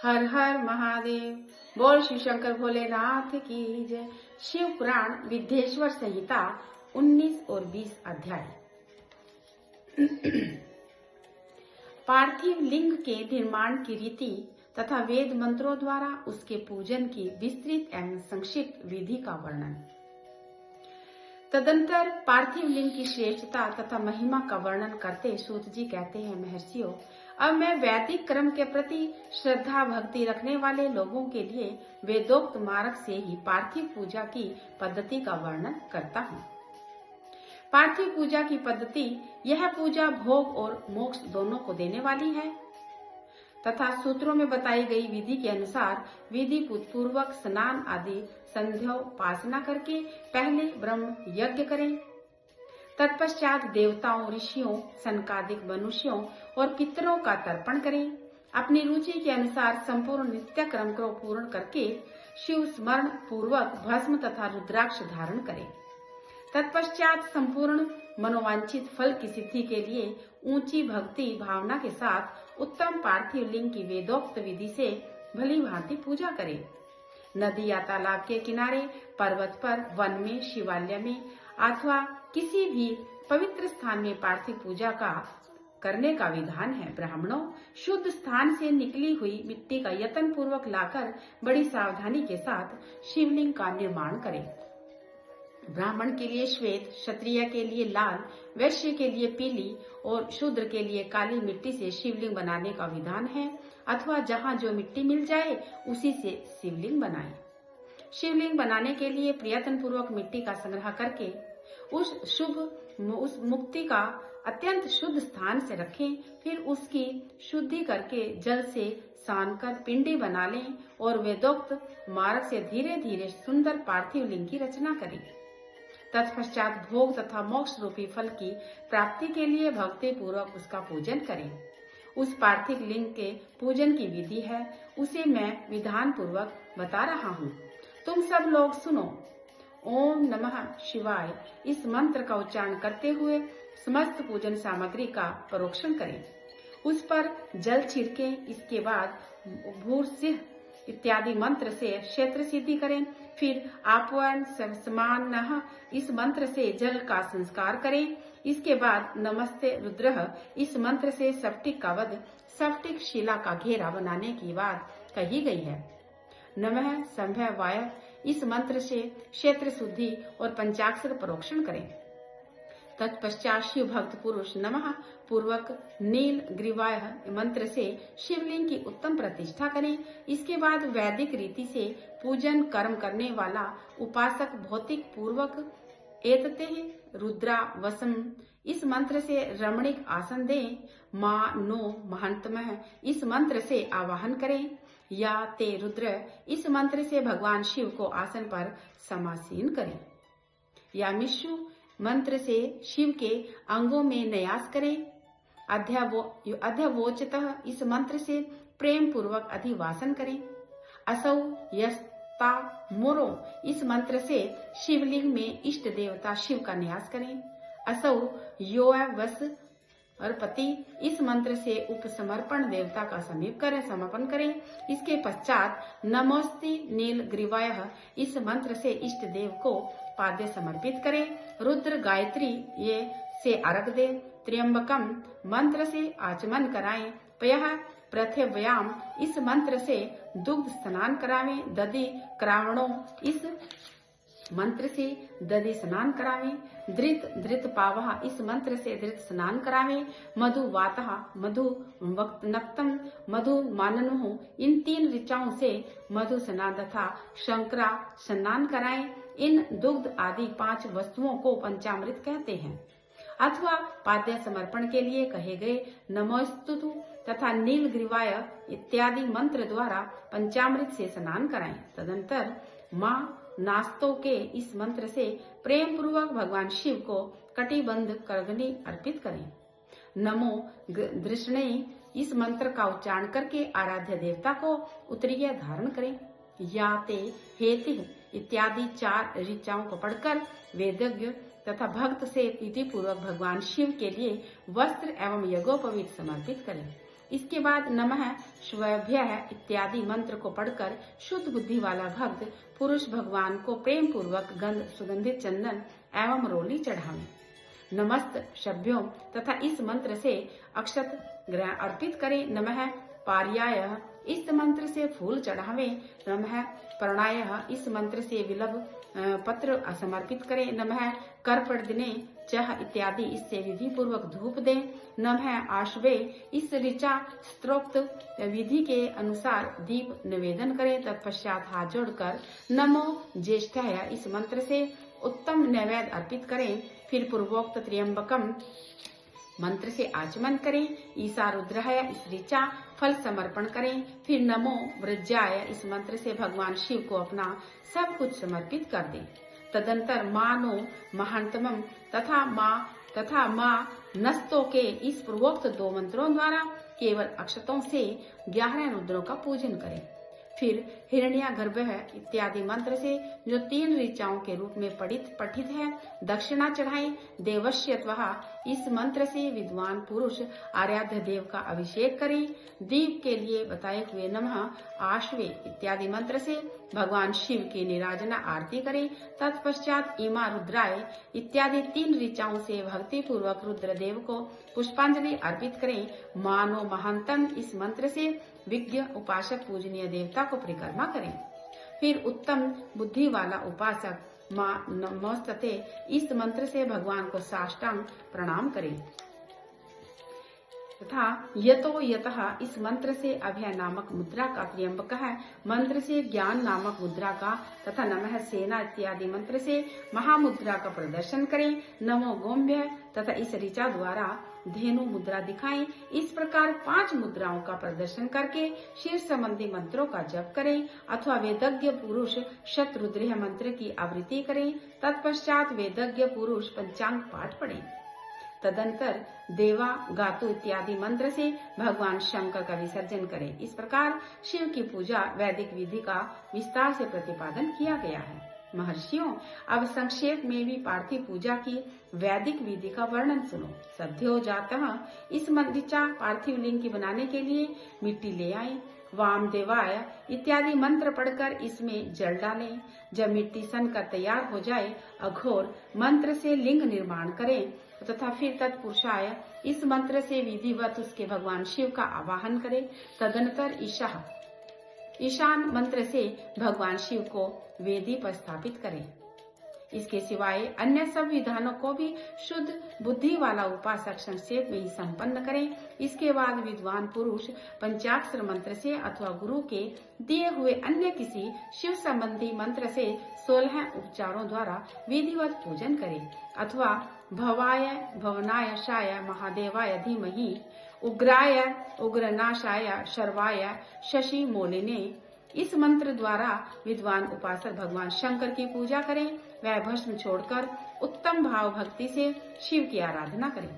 हर हर महादेव। बोल शिव शंकर भोलेनाथ की जय। शिव पुराण विद्येश्वर संहिता 19 और 20 अध्याय। पार्थिव लिंग के निर्माण की रीति तथा वेद मंत्रों द्वारा उसके पूजन की विस्तृत एवं संक्षिप्त विधि का वर्णन। तदंतर पार्थिव लिंग की श्रेष्ठता तथा महिमा का वर्णन करते सूत जी कहते हैं, महर्षियों, अब मैं वैदिक क्रम के प्रति श्रद्धा भक्ति रखने वाले लोगों के लिए वेदोक्त मार्ग से ही पार्थिव पूजा की पद्धति का वर्णन करता हूँ। पार्थिव पूजा की पद्धति, यह पूजा भोग और मोक्ष दोनों को देने वाली है तथा सूत्रों में बताई गई विधि के अनुसार विधि पूर्वक स्नान आदि संध्योपासना करके पहले ब्रह्म यज्ञ करें, तत्पश्चात देवताओं, ऋषियों, सनकादिक मनुष्यों और पितरों का तर्पण करें। अपनी रुचि के अनुसार संपूर्ण नित्य क्रम को पूर्ण करके शिव स्मरण पूर्वक भस्म तथा रुद्राक्ष धारण करें। तत्पश्चात संपूर्ण मनोवांछित फल की सिद्धि के लिए ऊंची भक्ति भावना के साथ उत्तम पार्थिव लिंग की वेदोक्त विधि से भली भांति पूजा करें। नदी या तालाब के किनारे, पर्वत पर, वन में, शिवालय में अथवा किसी भी पवित्र स्थान में पार्थिव पूजा का करने का विधान है। ब्राह्मणों, शुद्ध स्थान से निकली हुई मिट्टी का यत्न पूर्वक लाकर बड़ी सावधानी के साथ शिवलिंग का निर्माण करें। ब्राह्मण के लिए श्वेत, क्षत्रिय के लिए लाल, वैश्य के लिए पीली और शूद्र के लिए काली मिट्टी से शिवलिंग बनाने का विधान है, अथवा जहाँ जो मिट्टी मिल जाए उसी से शिवलिंग बनाएं। शिवलिंग बनाने के लिए प्रयत्न पूर्वक मिट्टी का संग्रह करके उस मुक्ति का अत्यंत शुद्ध स्थान से रखें। फिर उसकी शुद्धि करके जल से सान कर पिंडी बना लें और वेदोक्त मार्ग से धीरे धीरे सुंदर पार्थिव लिंग की रचना करें। तत्पश्चात भोग तथा मोक्ष रूपी फल की प्राप्ति के लिए भक्ति पूर्वक उसका पूजन करें। उस पार्थिव लिंग के पूजन की विधि है, उसे मैं विधान पूर्वक बता रहा हूँ। तुम सब लोग सुनो। ओम नमः शिवाय इस मंत्र का उच्चारण करते हुए समस्त पूजन सामग्री का परोक्षण करें। उस पर जल छिड़के। इसके बाद भूर्सिह इत्यादि मंत्र से क्षेत्र सिद्धि करें। फिर आप्वन समान इस मंत्र से जल का संस्कार करें। इसके बाद नमस्ते रुद्रः इस मंत्र से सफ्टिक का वध, सफ्टिक शिला का घेरा बनाने की बात कही गई है। नमः संभव वाय इस मंत्र से क्षेत्र शुद्धि और पंचाक्षर परोक्षण करें। तत्पश्चात शिव भक्त पुरुष नमः पूर्वक नील ग्रीवाय मंत्र से शिवलिंग की उत्तम प्रतिष्ठा करें। इसके बाद वैदिक रीति से पूजन कर्म करने वाला उपासक भौतिक पूर्वक एतते रुद्रा वसम इस मंत्र से रमणीक आसन दें। मां नो महंतमः इस मंत्र से आवाहन करें। या ते रुद्र इस मंत्र से भगवान शिव को आसन पर समासीन करें। या मिश्रु मंत्र से शिव के अंगों में न्यास करें। अध्यवोचतः इस मंत्र से प्रेम पूर्वक अधिवासन करें। असौ यस्ता मुरो इस मंत्र से शिवलिंग में इष्ट देवता शिव का न्यास करें। असौ यो वस और पति इस मंत्र से उपसमर्पण देवता का समीप करें, समर्पण करें। इसके पश्चात नमोस्ति नील ग्रीवाय इस मंत्र से इष्ट देव को पाद्य समर्पित करें। रुद्र गायत्री ये से अर्घ दे। त्र्यंबकम मंत्र से आचमन कराएं। पयः पृथिव्याम इस मंत्र से दुग्ध स्नान करावें। दधि क्रावणों इस मंत्र से दधि स्नान करावें। धृत पावः इस मंत्र से धृत स्नान करावें। मधु वातः मधु नक्तम मधु माननु इन 3 ऋचाओं से मधु स्नान तथा शंकरा स्नान कराएं। इन दुग्ध आदि 5 वस्तुओं को पंचामृत कहते हैं। अथवा पाद्य समर्पण के लिए कहे गए नमोस्तुतु तथा नील ग्रीवाय इत्यादि मंत्र द्वारा पंचामृत से स्नान कराएं। तदंतर मां नास्तों के इस मंत्र से प्रेम पूर्वक भगवान शिव को कटिबंध करगनी अर्पित करें। नमो दृष्णे इस मंत्र का उच्चारण करके आराध्य देवता को उत्तरीय धारण करें। या ते हेति इत्यादि 4 ऋचाओं को पढ़कर वेदज्ञ तथा भक्त से विधि पूर्वक भगवान शिव के लिए वस्त्र एवं यज्ञोपवीत समर्पित करें। इसके बाद नमः शिवाभ्यः इत्यादि मंत्र को पढ़कर शुद्ध बुद्धि वाला भक्त पुरुष भगवान को प्रेम पूर्वक गंध सुगंधित चंदन एवं रोली चढ़ावे। नमस्त शब्दों तथा इस मंत्र से अक्षत ग्रह अर्पित करे। नमः पार्याय इस मंत्र से फूल चढ़ावे। नमः प्रणाय इस मंत्र से विलभ पत्र समर्पित करे। नमः कर्पदिने चह इत्यादि इससे विधि पूर्वक धूप दे। नमः आशवे इस ऋचा स्त्रोक्त विधि के अनुसार दीप निवेदन करे। तत्पश्चात हाथ जोड़कर नमो ज्येष्ठाय इस मंत्र से उत्तम नैवेद्य अर्पित करें। फिर पूर्वोक्त त्र्यंबकम मंत्र से आचमन करें। ईसा रुद्राय इस ऋचा फल समर्पण करें। फिर नमो वृज्याय इस मंत्र से भगवान शिव को अपना सब कुछ समर्पित कर दें। तदंतर मानो महांतमम तथा माँ नस्तों के इस पूर्वोक्त 2 मंत्रों द्वारा केवल अक्षतों से 11 रुद्रों का पूजन करें। फिर हिरण्यागर्भः इत्यादि मंत्र से जो 3 ऋचाओं के रूप में पठित है दक्षिणा चढ़ाएं। देवस्यत्वः इस मंत्र से विद्वान पुरुष आराध्य देव का अभिषेक करें। दीप के लिए बताए हुए नमः आश्वे इत्यादि मंत्र से भगवान शिव की निराजना आरती करें। तत्पश्चात इमा रुद्राय इत्यादि 3 ऋचाओं से भक्ति पूर्वक रुद्रदेव को पुष्पांजलि अर्पित करें। मानो महांतम इस मंत्र से विज्ञ उपासक पूजनीय देवता को परिक्रमा करें। फिर उत्तम बुद्धि वाला उपासक माँ नमोस्तते इस मंत्र से भगवान को साष्टांग प्रणाम करें तथा यतो यतः इस मंत्र से अभय नामक मुद्रा का त्र्यंबक है मंत्र से ज्ञान नामक मुद्रा का तथा नमः सेना इत्यादि मंत्र से महामुद्रा का प्रदर्शन करें। नमो गोम्य तथा इस ऋचा द्वारा धेनु मुद्रा दिखाएं। इस प्रकार 5 मुद्राओं का प्रदर्शन करके शिव संबंधी मंत्रों का जप करें अथवा वेदज्ञ पुरुष शतरुद्र मंत्र की आवृत्ति करें। तत्पश्चात वेदज्ञ पुरुष पंचांग पाठ पढ़ें। तदंतर देवा गातु इत्यादि मंत्र से भगवान शंकर का विसर्जन करें। इस प्रकार शिव की पूजा वैदिक विधि का विस्तार से प्रतिपादन किया गया है। महर्षियों, अब संक्षेप में भी पार्थिव पूजा की वैदिक विधि का वर्णन सुनो। सद्यो जातः इस ऋचा पार्थिव लिंग की बनाने के लिए मिट्टी ले आए। वाम देवाय इत्यादि मंत्र पढ़कर इसमें जल डालें। जब मिट्टी सनकर तैयार हो जाए अघोर मंत्र से लिंग निर्माण करें तथा फिर तत्पुरुषाय इस मंत्र से विधिवत उसके भगवान शिव का आवाहन करें। तदनंतर ईशान मंत्र से भगवान शिव को वेदी पर स्थापित करें। इसके सिवाय अन्य सब विधानों को भी शुद्ध बुद्धि वाला उपासक संक्षेप में ही संपन्न करें। इसके बाद विद्वान पुरुष पंचाक्षर मंत्र से अथवा गुरु के दिए हुए अन्य किसी शिव संबंधी मंत्र से 16 उपचारों द्वारा विधिवत पूजन करें अथवा भवाय भवनाय शाय महादेवाय धीमहि उग्राय उग्रनाशाय शर्वाय शशि मोलिने इस मंत्र द्वारा विद्वान उपासक भगवान शंकर की पूजा करें। वह भस्म छोड़कर उत्तम भाव भक्ति से शिव की आराधना करें,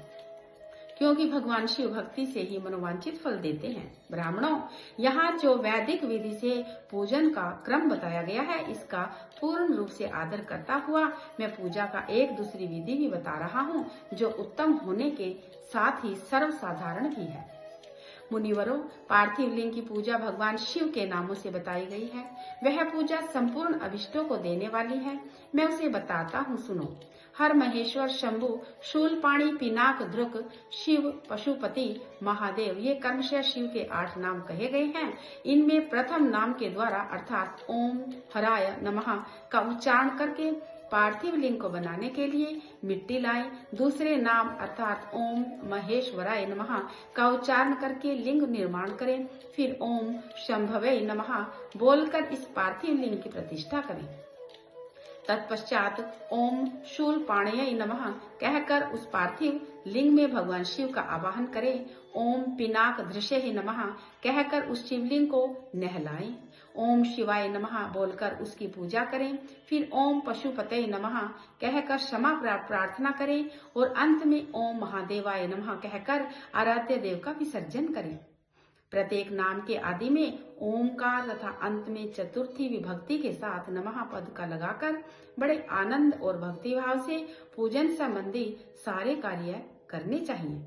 क्योंकि भगवान शिव भक्ति से ही मनोवांछित फल देते हैं। ब्राह्मणों, यहाँ जो वैदिक विधि से पूजन का क्रम बताया गया है इसका पूर्ण रूप से आदर करता हुआ मैं पूजा का एक दूसरी विधि भी बता रहा हूँ जो उत्तम होने के साथ ही सर्वसाधारण भी है। मुनिवरों, पार्थिव लिंग की पूजा भगवान शिव के नामों से बताई गई है। वह पूजा संपूर्ण अभिष्टों को देने वाली है। मैं उसे बताता हूँ, सुनो। हर महेश्वर, शंभु, शूलपाणी, पिनाक, ध्रुक, शिव, पशुपति, महादेव ये कर्मशः शिव के 8 नाम कहे गए हैं। इनमें प्रथम नाम के द्वारा अर्थात ओम हराय नमः का उच्चारण करके पार्थिव लिंग को बनाने के लिए मिट्टी लाएं। दूसरे नाम अर्थात ओम महेश्वराय नमः का उच्चारण करके लिंग निर्माण करें। फिर ओम शंभवे नमः बोलकर इस पार्थिव लिंग की प्रतिष्ठा करें। तत्पश्चात ओम शूलपाणये नमः कहकर उस पार्थिव लिंग में भगवान शिव का आवाहन करें। ओम पिनाक दृश्य नमः कहकर उस शिवलिंग को नहलाएं। ओम शिवाय नमः बोलकर उसकी पूजा करें। फिर ओम पशुपतये नमः कहकर क्षमा प्रार्थना करें और अंत में ओम महादेवाय नमः कहकर आराध्य देव का विसर्जन करें। प्रत्येक नाम के आदि में ओमकार तथा अंत में चतुर्थी विभक्ति के साथ नमः पद का लगाकर बड़े आनंद और भक्ति भाव से पूजन संबंधी सारे कार्य करने चाहिए।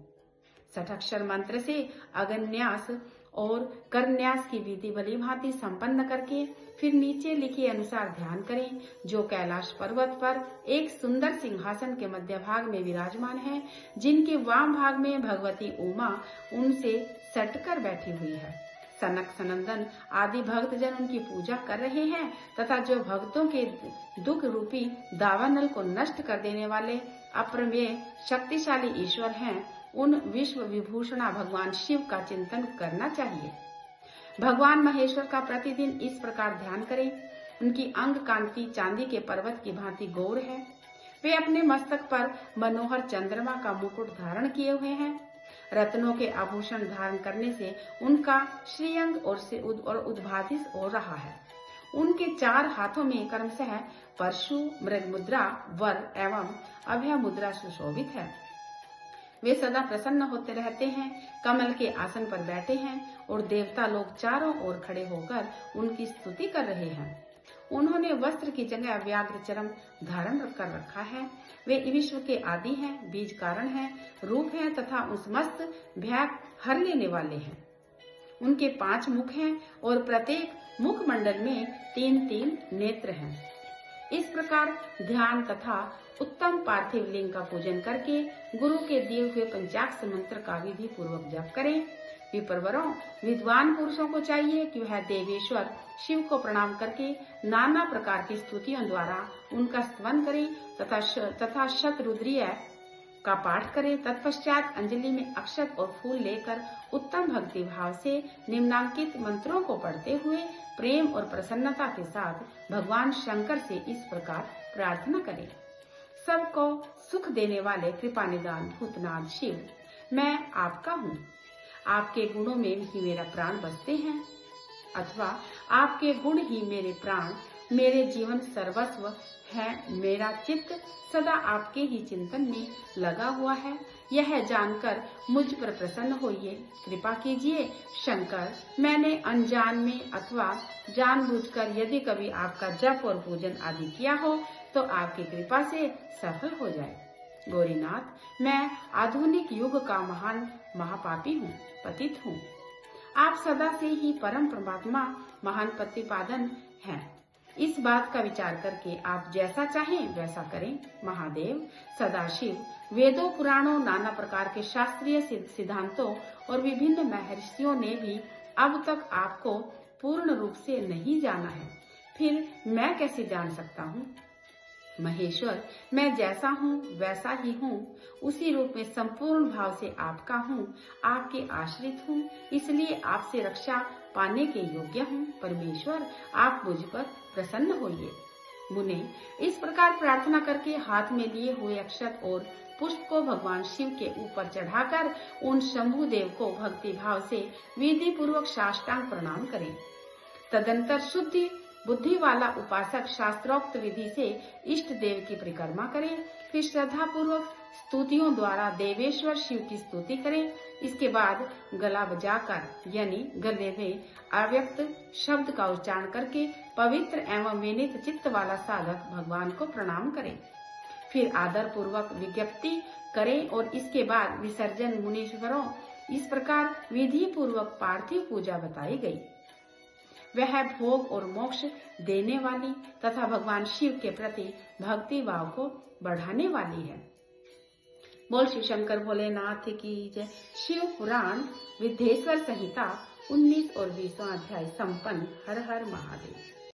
षठाक्षर मंत्र से अगन्यास और करन्यास की विधि भली भांति संपन्न करके फिर नीचे लिखे अनुसार ध्यान करें, जो कैलाश पर्वत पर एक सुंदर सिंहासन के मध्य भाग में विराजमान है, जिनके वाम भाग में भगवती उमा उनसे सटकर बैठी हुई है। सनक सनंदन आदि भक्तजन उनकी पूजा कर रहे हैं तथा जो भक्तों के दुख रूपी दावानल को नष्ट कर देने वाले अप्रमेय शक्तिशाली ईश्वर हैं, उन विश्व विभूषणा भगवान शिव का चिंतन करना चाहिए। भगवान महेश्वर का प्रतिदिन इस प्रकार ध्यान करें। उनकी अंग कांति चांदी के पर्वत की भांति गौर है। वे अपने मस्तक पर मनोहर चंद्रमा का मुकुट धारण किए हुए हैं। रत्नों के आभूषण धारण करने से उनका श्रीअंग और उद्भासित हो रहा है। उनके 4 हाथों में क्रमशः परशु, मृग मुद्रा, वर एवं अभय मुद्रा सुशोभित है। वे सदा प्रसन्न होते रहते हैं, कमल के आसन पर बैठे हैं और देवता लोग चारों ओर खड़े होकर उनकी स्तुति कर रहे हैं। उन्होंने वस्त्र की जगह व्याघ्र चरम धारण कर रखा है। वे विश्व के आदि हैं, बीज कारण हैं, रूप हैं तथा उस मस्त भय हर लेने वाले हैं। उनके 5 मुख हैं और प्रत्येक मुख मंडल में 3-3 नेत्र हैं। इस प्रकार ध्यान तथा उत्तम पार्थिव लिंग का पूजन करके गुरु के दिए हुए पंचाक्षर मंत्र का विधि पूर्वक जप करें। विप्रवरों, विद्वान पुरुषों को चाहिए कि वह देवेश्वर शिव को प्रणाम करके नाना प्रकार की स्तुतियों द्वारा उनका स्तवन करें तथा शतरुद्रीय का पाठ करें। तत्पश्चात अंजलि में अक्षत और फूल लेकर उत्तम भक्ति भाव से निम्नांकित मंत्रों को पढ़ते हुए प्रेम और प्रसन्नता के साथ भगवान शंकर से इस प्रकार प्रार्थना करें। सबको सुख देने वाले कृपा निदान भूतनाथ शिव, मैं आपका हूँ। आपके गुणों में ही मेरा प्राण बसते हैं, अथवा आपके गुण ही मेरे प्राण, मेरे जीवन सर्वस्व है। मेरा चित्त सदा आपके ही चिंतन में लगा हुआ है। यह जानकर मुझ पर प्रसन्न होइए, कृपा कीजिए शंकर। मैंने अनजान में अथवा जानबूझकर यदि कभी आपका जप और पूजन आदि किया हो तो आपकी कृपा से सफल हो जाए। गौरीनाथ, मैं आधुनिक युग का महान महापापी हूँ, पतित हूँ। आप सदा से ही परम परमात्मा महान प्रतिपादन हैं। इस बात का विचार करके आप जैसा चाहें वैसा करें। महादेव, सदाशिव, वेदों, पुराणों, नाना प्रकार के शास्त्रीय सिद्धांतों और विभिन्न महर्षियों ने भी अब तक आपको पूर्ण रूप से नहीं जाना है, फिर मैं कैसे जान सकता हूँ? महेश्वर, मैं जैसा हूँ वैसा ही हूँ, उसी रूप में संपूर्ण भाव से आपका हूँ, आपके आश्रित हूँ, इसलिए आपसे रक्षा पाने के योग्य हूँ। परमेश्वर, आप मुझ पर प्रसन्न होइए। मुने इस प्रकार प्रार्थना करके हाथ में लिए हुए अक्षत और पुष्प को भगवान शिव के ऊपर चढ़ाकर उन शंभु देव को भक्ति भाव से विधि पूर्वक साष्टांग प्रणाम करें। तदंतर शुद्धि बुद्धि वाला उपासक शास्त्रोक्त विधि से इष्ट देव की परिक्रमा करे। फिर श्रद्धा पूर्वक स्तुतियों द्वारा देवेश्वर शिव की स्तुति करें। इसके बाद गला बजाकर यानी गले में अव्यक्त शब्द का उच्चारण करके पवित्र एवं विनीत चित्त वाला साधक भगवान को प्रणाम करें। फिर आदर पूर्वक विज्ञप्ति करें और इसके बाद विसर्जन। मुनीश्वरों, इस प्रकार विधि पूर्वक पार्थिव पूजा बताई गई। वह भोग और मोक्ष देने वाली तथा भगवान शिव के प्रति भक्ति भाव को बढ़ाने वाली है। बोल शिव शंकर भोलेनाथ की जय। शिव पुराण विद्येश्वर संहिता 19 और 20वां अध्याय संपन्न। हर हर महादेव।